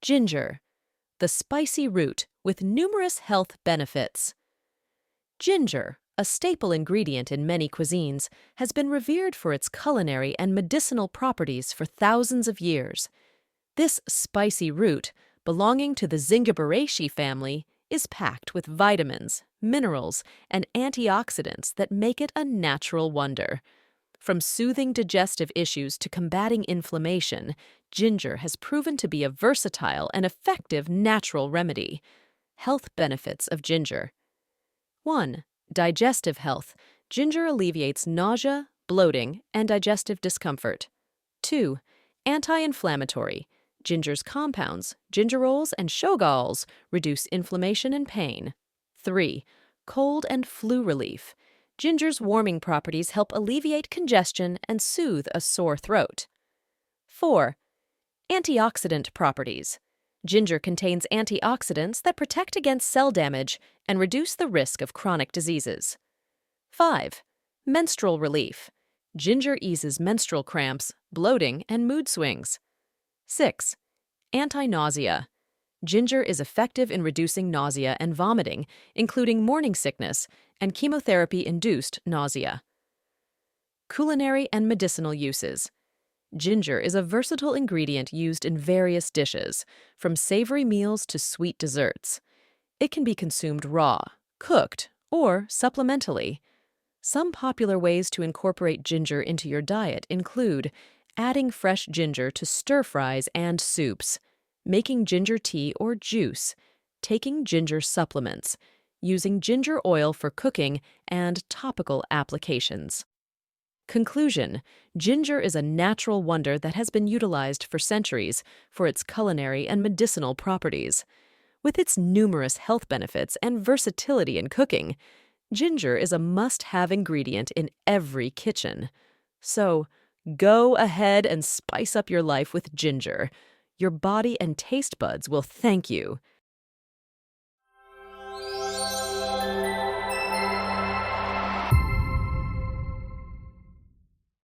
Ginger, the spicy root with numerous health benefits. Ginger, a staple ingredient in many cuisines, has been revered for its culinary and medicinal properties for thousands of years. This spicy root, belonging to the Zingiberaceae family, is packed with vitamins, minerals, and antioxidants that make it a natural wonder. From soothing digestive issues to combating inflammation, ginger has proven to be a versatile and effective natural remedy. Health benefits of ginger. 1. Digestive health. Ginger alleviates nausea, bloating, and digestive discomfort. 2. Anti-inflammatory. Ginger's compounds, gingerols and shogaols, reduce inflammation and pain. 3. Cold and flu relief. Ginger's warming properties help alleviate congestion and soothe a sore throat. 4. Antioxidant properties. Ginger contains antioxidants that protect against cell damage and reduce the risk of chronic diseases. 5. Menstrual relief. Ginger eases menstrual cramps, bloating, and mood swings. 6. Anti-nausea. Ginger is effective in reducing nausea and vomiting, including morning sickness and chemotherapy-induced nausea. Culinary and medicinal uses. Ginger is a versatile ingredient used in various dishes, from savory meals to sweet desserts. It can be consumed raw, cooked, or supplementally. Some popular ways to incorporate ginger into your diet include adding fresh ginger to stir-fries and soups, making ginger tea or juice, taking ginger supplements, using ginger oil for cooking and topical applications. Conclusion: ginger is a natural wonder that has been utilized for centuries for its culinary and medicinal properties. With its numerous health benefits and versatility in cooking, ginger is a must-have ingredient in every kitchen. So, go ahead and spice up your life with ginger. Your body and taste buds will thank you.